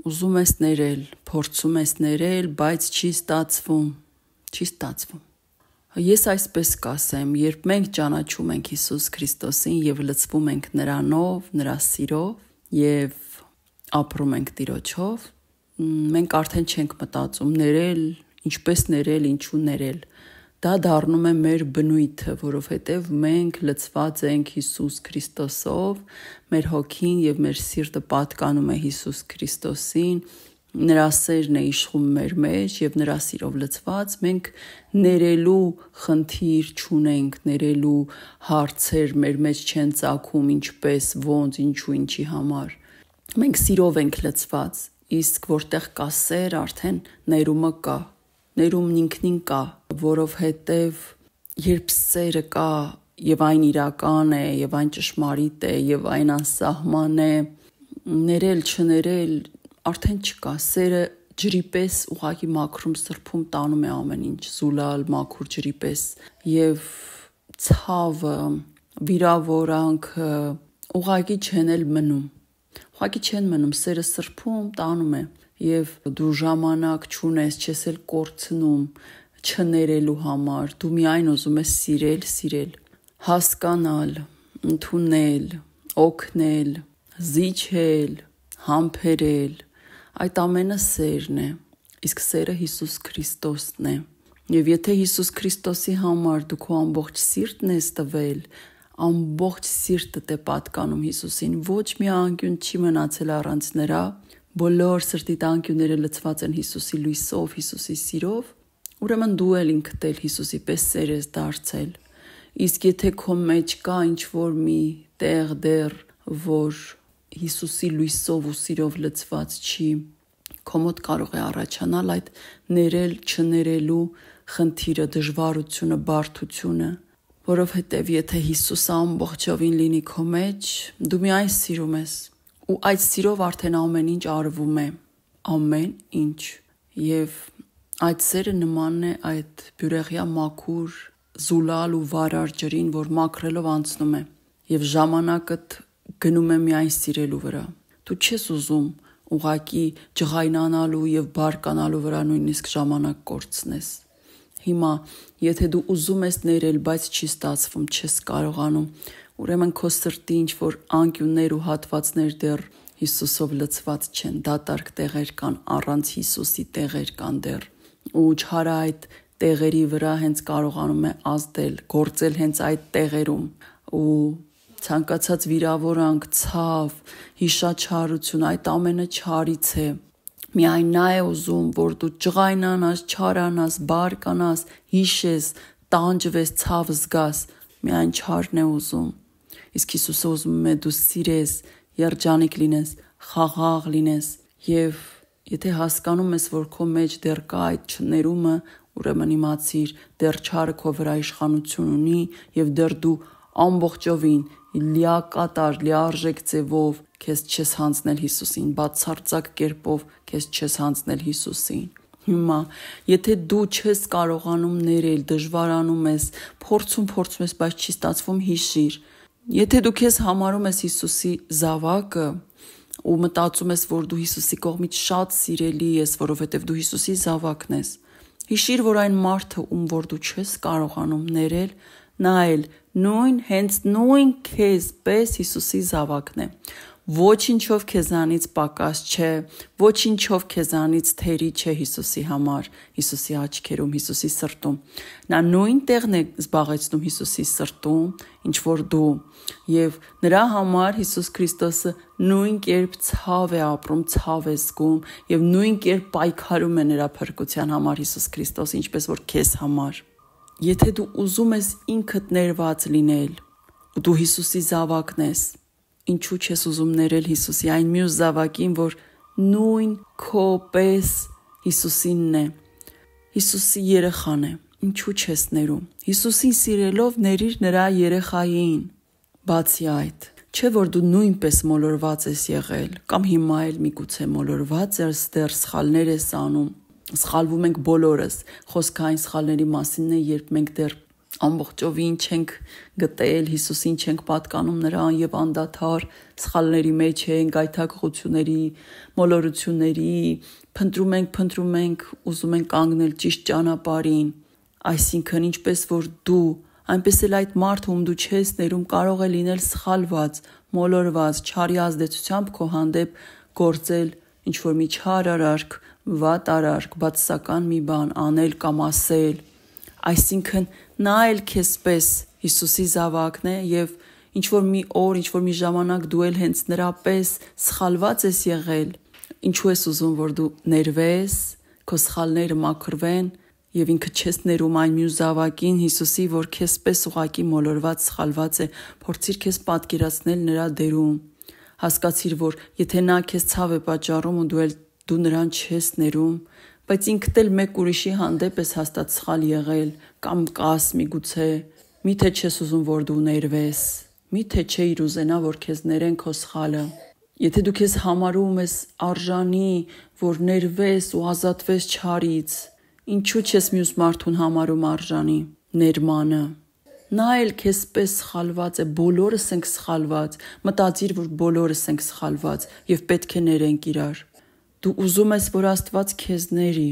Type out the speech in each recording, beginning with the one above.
ուզում ես ներել, փորձում ես ներել, բայց չի ստացվում։ Ես այսպես կասեմ, երբ մենք ճանաչում ենք Հիսուս Քրիստոսին եւ լցվում ենք նրանով, նրա սիրով եւ ապրում ենք Տիրոջով, մենք արդեն չենք մտածում ներել, ինչպես ներել, ինչու ներել։ Դա դառնում է մեր բնույթը, որովհետև մենք լցված ենք Հիսուս Քրիստոսով, մեր հոգին եւ մեր սիրտը պատկանում է Հիսուս Քրիստոսին, նրա սերն է իշխում մեր մեջ եւ նրա սիրով լցված մենք ներելու խնդիր չունենք, ներելու հարցեր մեր մեջ չեն ծագում, ինչպես, ոնց, ինչու, ինչի համար։ Մենք սիրով ենք լցված, իսկ որտեղ կա սեր, արդեն ներումը կա։ Ներումն ինքնին կա, որովհետև երբ սերը կա եւ այն իրական է, եւ այն ճշմարիտ է, եւ այն անսահման է, ներել, չներել, արդեն չկա։ Սերը ջրի պես ուղղակի մաքրում սրբում տանում է ամեն ինչ, զուլալ, մաքուր ջրի պես, եւ ցավը, վիրավորանքը ուղղակի չեն մնում, սերը սրբում տանում է։ Եվ դու ժամանակ չունես, չես էլ կորցնում չներելու համար, դու միայն ուզում ես սիրել, հասկանալ, ընդունել, օգնել, զիջել, համբերել, այդ ամենը սերն է, իսկ սերը Հիսուս Քրիստոսն է։ Եվ եթե Հիսուս Քրիստոսի համար դու քո ամբողջ սիրտն ես տվել, ամբողջ սիրտդ է պատկանում Հիսուսին, ոչ մի անկյուն չի մնացել առանց նրա, բոլոր սրտիդ անկյունները լցված են Հիսուսի լույսով, Հիսուսի սիրով, ուրեմն դու էլ ինքդ էլ Հիսուսի պես սեր ես դարձել։ Իսկ եթե քո մեջ կա ինչ-որ մի տեղ դեռ, որ Հիսուսի լույսով ու սիրով լցված չի, քո մոտ կարող է առաջանալ այդ ներել, չներելու խնդիրը, դժվարությունը, բարդությունը, որովհետև եթե Հիսուսը ամբողջովին լինի քո մեջ, դու միայն սիրում ես։ Ու այդ սիրով արդեն ամեն ինչ արվում է, ամեն ինչ, եւ այդ սերը նմանն է այդ բյուրեղյա մաքուր, զուլալ ու վարար ջրին, որ մաքրելով անցնում է, եւ ժամանակդ գնում է միայն սիրելու վրա։ Դու չես ուզում ուղղակի ջղայնանալու եւ բարկանալու վրա նույնիսկ ժամանակ կորցնես։ Հիմա, եթե դու ուզում ես ներել, բայց չի ստացվում, չես կարողանում, ուրեմն քո սրտի ինչ որ անկյուններ ու հատվածներ դեռ Հիսուսով լցված չեն, դատարկ տեղեր կան, առանց Հիսուսի տեղեր կան դեռ, ու չարը այդ տեղերի վրա հենց կարողանում է ազդել, գործել հենց այդ տեղերում, ու ցանկացած վիրավորանք, ցավ, հիշաչարություն, այդ ամենը չարից է։ Միայն նա է ուզում, որ դու ջղայնանաս, չարանաս, բարկանաս, հիշես, տանջվես, ցավ զգաս, միայն չարն է ուզում։ Իսկ Հիսուսը ուզում է դու սիրես, երջանիկ լինես, խաղաղ լինես, եւ եթե հասկանում ես, որ քո մեջ դեռ կա այդ չներումը, ուրեմն իմացիր, դեռ չարը քո վրա իշխանություն ունի եւ դեռ դու ամբողջովին լիակատար, լիարժեք ձևով քեզ չես հանձնել Հիսուսին, բացարձակ կերպով քեզ չես հանձնել Հիսուսին։ Հիմա, եթե դու չես կարողանում ներել, դժվարանում ես, փորձում ես, բայց չի ստացվում, հիշիր։ Եթե դու քեզ համարում ես Հիսուսի զավակը ու մտածում ես, որ դու Հիսուսի կողմից շատ սիրելի ես, որովհետև դու Հիսուսի զավակն ես, հիշիր, որ այն մարդը, ում որ դու չես կարողանում ներել, նա էլ հենց նույն քեզ պես Հիսուսի զավակն է։ Ոչինչով քեզանից պակաս չէ, ոչինչով քեզանից թերի չէ Հիսուսի համար, Հիսուսի աչքերում, Հիսուսի սրտում։ Նա նույն տեղն է զբաղեցնում Հիսուսի սրտում, ինչ որ դու, եւ նրա համար Հիսուս Քրիստոսը նույն կերպ ցավ է ապրում, ցավ է զգում եւ նույն կերպ պայքարում է նրա փրկության համար Հիսուս Քրիստոսը, ինչպես որ քեզ համար։ Եթե դու ուզում ես ինքդ ներված լինել, ու դու Հիսուսի զավակն ես, ինչու չես ուզում ներել Հիսուսի այն մյուս զավակին, որ նույն քո պես Հիսուսինն է, Հիսուսի երեխան է, ինչու չես ներում։ Հիսուսին սիրելով ներիր նրա երեխային։ Բացի այդ, չէ որ դու նույնպես մոլորված ես եղել, կամ հիմա էլ միգուցե մոլորված ես, դեռ սխալներ ես անում։ Սխալվում ենք բոլորս, խոսքը այն սխալների մասինն է, երբ մենք դեռ ամբողջովին չենք գտել Հիսուսին, չենք պատկանում նրան եւ անդադար սխալների մեջ ենք, գայթակղությունների, մոլորությունների, փնտրում ենք, ուզում ենք կանգնել ճիշտ ճանապարհին, այսինքն ինչպես որ դու, այնպես էլ այդ մարդը, ում դու չես ներում, կարող է լինել սխալված, մոլորված, չարի ազդեցությամբ քո հանդեպ գործել ինչ-որ մի չար արարք, վատ արարք, բացասական մի բան անել կամ ասել, այսինքն նա էլ քեզպես Հիսուսի զավակն է եւ ինչ-որ մի օր, ինչ-որ մի ժամանակ դու էլ հենց նրա պես սխալված ես եղել, ինչու ես ուզում, որ դու ներվես, քո սխալները մաքրվեն եւ ինքը չես ներում այն մյուս զավակին Հիսուսի, որ քեզպես ուղակի մոլորված, սխալված է, փորձիր քեզ պատկերացնել նրա դերում, հասկացիր, որ եթե նա քեզ ցավ է պատճառում ու դու նրան չես ներում, բայց ինքդ էլ մեկ ուրիշի հանդեպ ես հաստատ սխալ եղել կամ կաս միգուցե, միթե չես ուզում, որ դու ներվես, միթե չէիր ուզենա, որ քեզ ներեն քո սխալը, եթե դու քեզ համարում ես արժանի, որ ներվես ու ազատվես չարից, ինչու չես մյուս մարդուն համարում արժանի ներմանը, նա էլ քեզպես սխալված է, բոլորս ենք սխալված, մտածիր, որ բոլորս ենք սխալված եւ պետք է ներենք իրար, դու ուզում ես, որ Աստված քեզ ների,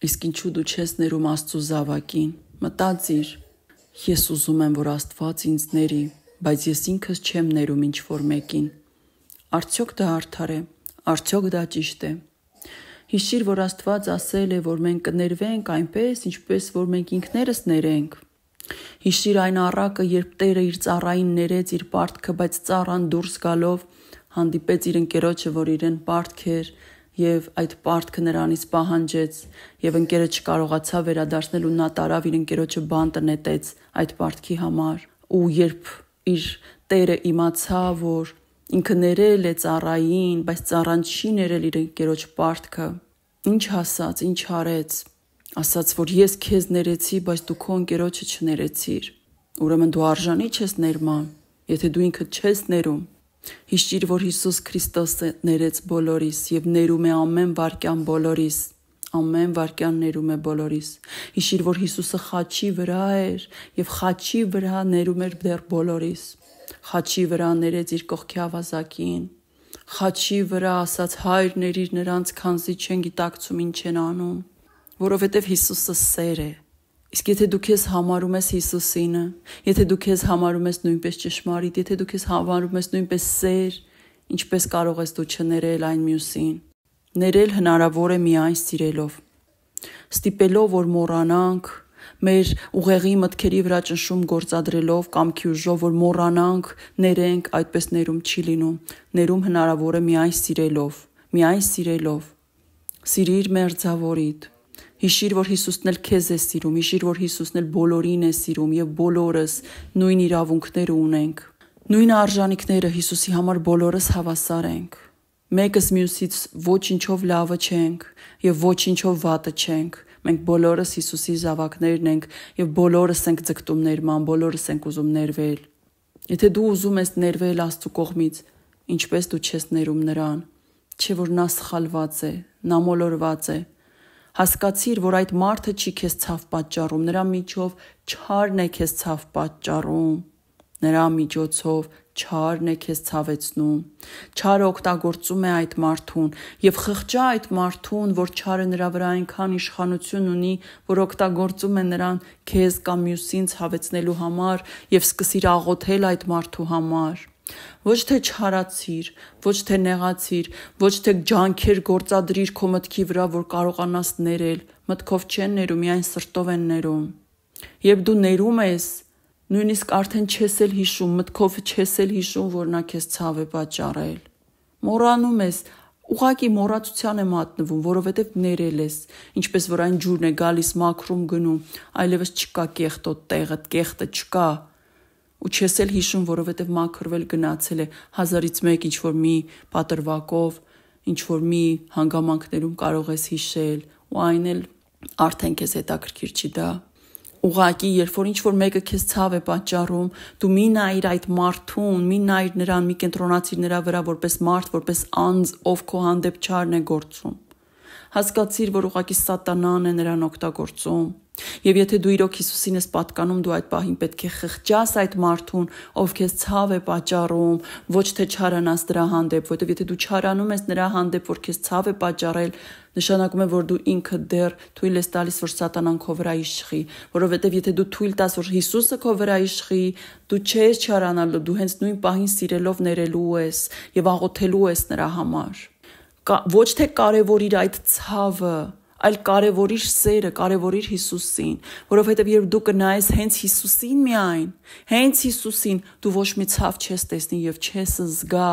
իսկ ինչու դու չես ներում Աստծո զավակին, մտածիր, ես ուզում եմ, որ Աստված ինձ ների, բայց ես ինքս չեմ ներում ինչ-որ մեկին, արդյոք դա արդար է, արդյոք դա ճիշտ է, հիշիր, որ Աստված ասել է, որ մենք կներվենք այնպես, ինչպես որ մենք ինքներս ներենք, հիշիր այն առակը, երբ Տերը իր ծառային ներեց իր պարտքը, բայց ծառան դուրս գալով հանդիպեց իր ընկերոջը, որ իրեն պարտքեր եւ այդ պարտքը նրանից պահանջեց եւ ընկերը չկարողացավ վերադարձնել ու նա տարավ իր ընկերոջը բանտը նետեց այդ պարտքի համար ու երբ իր տերը իմացավ որ ինքը ներել է ծառային բայց ծառան չի ներել իր ընկերոջ պարտքը ինչ ասաց ինչ արեց ասաց որ ես քեզ ներեցի բայց դու քո ընկերոջը չներեցիր ուրեմն դու արժանի չես ներման եթե դու ինքդ չես ներում Հիշիր, որ Հիսուս Քրիստոսը ներեց բոլորիս և ներում է ամեն վայրկյան բոլորիս, ամեն վայրկյան ներում է բոլորիս։ Հիշիր, որ Հիսուսը խաչի վրա էր և խաչի վրա ներում էր դեռ բոլորիս։ Խաչի վրա ներեց իր կողքի ավազակին։ Խաչի վրա ասաց հայր ներիր նրանց, քանզի չեն գիտակցում ինչ են անում, որովհետև Հիսուսը սեր է։ Իսկ եթե դու քեզ համարում ես Հիսուսինը, եթե դու քեզ համարում ես նույնպես ճշմարիտ, եթե դու քեզ համարում ես նույնպես սեր, ինչպես կարող ես դու չներել այն մյուսին։ Ներել հնարավոր է միայն սիրելով։ Ստիպելով, որ մոռանանք, մեր ուղեղի մտքերի վրա ճնշում գործադրելով կամքի ուժով, որ մոռանանք, ներենք, այդպես ներում չի լինում։ Ներում հնարավոր է միայն սիրելով։ Սիրիր մերձավորիդ։ Հիշիր, որ Հիսուսն էլ քեզ է սիրում, հիշիր, որ Հիսուսն էլ բոլորին է սիրում և բոլորս նույն իրավունքները ունենք։ Նույն արժանիքները Հիսուսի համար բոլորս հավասար ենք։ Մեկս մյուսից ոչինչով լավը չենք և ոչինչով վատը չենք։ Մենք բոլորս Հիսուսի զավակներն ենք և բոլորս ենք ձգտում ներման, բոլորս ենք ուզում ներվել։ Եթե դու ուզում ես ներվել Աստծու կողմից, ինչպես դու չես ներում նրան, չէ որ նա սխալված է, նա մոլորված է։ Հասկացիր, որ այդ մարդը չի քեզ ցավ պատճառում, նրա միջով չարն է քեզ ցավ պատճառում, նրա միջոցով չարն է քեզ ցավեցնում, չարը օգտագործում է այդ մարդուն և խղճա այդ մարդուն, որ չարը նրա վրա այնքան իշխանություն ունի, որ օգտագործում է նրան քեզ կամ մյուսին ցավեցնելու համար և սկսիր աղոթել այդ մարդու համար։ Ոչ թե չարացիր, ոչ թե նեղացիր, ոչ թե ջանքեր գործադրիր քո մտքի վրա, որ կարողանաս ներել, մտքով չեն ներում, միայն սրտով են ներում։ Երբ դու ներում ես, նույնիսկ արդեն չես էլ հիշում, մտքով չես էլ հիշում, որ նա քեզ ցավ է պատճառել։ Մոռանում ես, ուղղակի մոռացության է մատնվում, որովհետև ներել ես, ինչպես որ այն ջուրն է գալիս մաքրում գնում, այլևս չկա կեղտոտ տեղը, կեղտը չկա։ Ու չես էլ հիշում, որովհետև մաքրվել գնացել է 1000-ից 1 ինչ-որ մի պատրվակով, ինչ-որ մի հանգամանքներում կարող ես հիշել, ու այն էլ արդեն քեզ հետաքրքիր չի դա։ Ուղղակի, երբ որ ինչ-որ մեկը քեզ ցավ է պատճառում, դու մի նայիր այդ մարդուն, մի նայիր նրան, մի կենտրոնացիր նրա վրա որպես մարդ, որպես անձ, ով քո հանդեպ չարն է գործում։ Հասկացիր, որ ուղղակի սատանան է նրան օգտագործում։ Եվ եթե դու իրոք Հիսուսին ես պատկանում, դու այդ պահին պետք է խղճաս այդ մարդուն, ով քեզ ցավ է պատճառում, ոչ թե չարանաս դրա հանդեպ, որովհետև եթե դու չարանում ես նրա հանդեպ, որ քեզ ցավ է պատճառել, նշանակում է, որ դու ինքդ դեռ թույլ ես տալիս, որ սատանան քո վրա իշխի, որովհետև եթե դու թույլ տաս, որ Հիսուսը քո վրա իշխի, դու չես չարանալու, դու հենց նույն պահին սիրելով ներելու ես եւ աղոթելու ես նրա համար։ Ոչ թե կարևորիր այդ ցավը, այլ կարևորիր սերը, կարևորիր Հիսուսին, որովհետև երբ դու կնայես հենց Հիսուսին միայն, հենց Հիսուսին, դու ոչ մի ցավ չես տեսնի եւ չես զգա,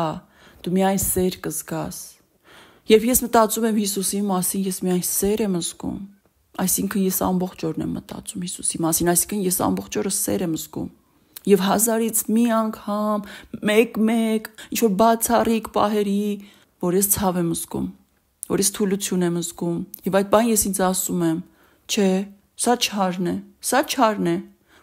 դու միայն սեր կզգաս։ Երբ ես մտածում եմ Հիսուսի մասին, ես միայն սեր եմ զգում, այսինքն ես ամբողջ օրն եմ մտածում Հիսուսի մասին, այսինքն ես ամբողջ օրը սեր եմ զգում։ Եվ հազարից մի անգամ, մեկ, ինչ որ բացառիկ պահերի, որ ես ցավ եմ զգում, որ ես թուլություն եմ զգում, եւ այդ բան ես ինձ ասում եմ, չէ, սա չարն է,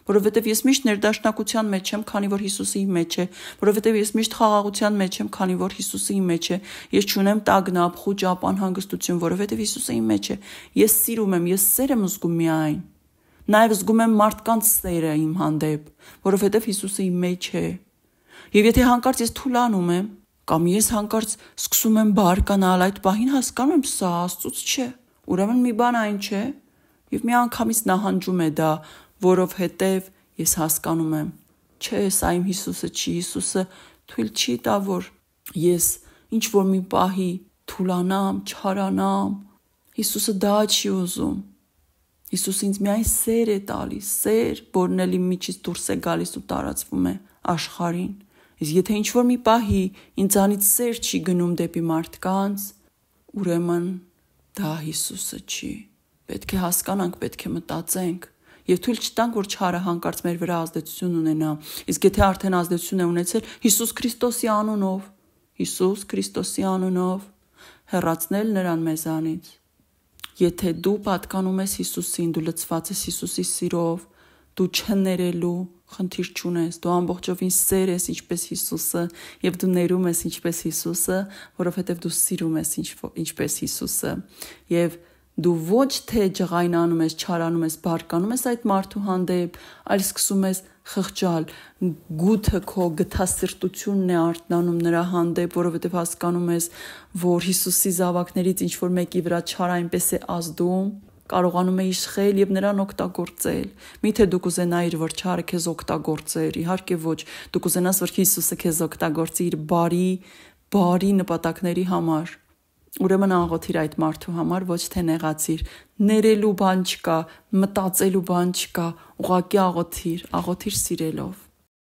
որովհետեւ ես միշտ ներդաշնակության մեջ եմ, քանի որ Հիսուսի իմ մեջ է, որովհետեւ ես միշտ խաղաղության մեջ եմ, քանի որ Հիսուսը իմ մեջ է, ես չունեմ տագնապ, խուճապ, անհանգստություն, որովհետեւ Հիսուսը իմ մեջ է, ես սիրում եմ, ես սեր եմ զգում միայն, նաեւ զգում եմ մարդկանց սերը իմ հանդեպ, որովհետեւ Հիսուսը իմ մեջ է, եւ եթե հանկարծ ես թուլանում եմ, կամ ես հանկարծ սկսում եմ բարկանալ, այդ պահին հասկանում եմ, սա Աստծուց չէ, ուրեմն մի բան այն չէ, եւ մի անգամից նահանջում է դա, որովհետեւ ես հասկանում եմ, չէ, սա իմ Հիսուսը չի, Հիսուսը թույլ չի տա, որ ես ինչ որ մի պահի թուլանամ, չարանամ, Հիսուսը դա չի ուզում, Հիսուսը ինձ միայն սեր է տալիս, սեր, որն էլ իմ միջից դուրս է գալիս ու տարածվում է աշխարհին։ Իսկ եթե ինչ որ մի պահի ինձանից սեր չի գնում դեպի մարդկանց, ուրեմն դա Հիսուսը չի։ Պետք է հասկանանք, պետք է մտածենք եւ թույլ չտանք, որ չարը հանկարծ մեր վրա ազդեցություն ունենա։ Իսկ եթե արդեն ազդեցություն է ունեցել Հիսուս Քրիստոսի անունով, հեռացնել նրան մեզանից։ Եթե դու պատկանում ես Հիսուսին, դու լցված ես Հիսուսի սիրով, դու չներելու խնդիր չունես, դու ամբողջովին սեր ես ինչպես Հիսուսը եւ դու ներում ես ինչպես Հիսուսը, որովհետեւ դու սիրում ես ինչպես Հիսուսը եւ դու ոչ թե ջղայնանում ես, չարանում ես, բարկանում ես այդ մարդու հանդեպ, այլ սկսում ես խղճալ, գութը քո գթասրտությունն է արթնանում նրա հանդեպ, որովհետեւ հասկանում ես, որ Հիսուսի զավակներից ինչ որ մեկի վրա չար այնպես է ազդում, կարողանում է իշխել եւ նրան օգտագործել։ Միթե դու կուզենայիր, որ չարը քեզ օգտագործեր, իհարկե ոչ, դու կուզենաս, որ Հիսուսը քեզ օգտագործի իր բարի նպատակների համար։ Ուրեմն աղոթիր այդ մարդու համար, ոչ թե նեղացիր, ներելու բան չկա, մտածելու բան չկա, ուղղակի աղոթիր սիրելով։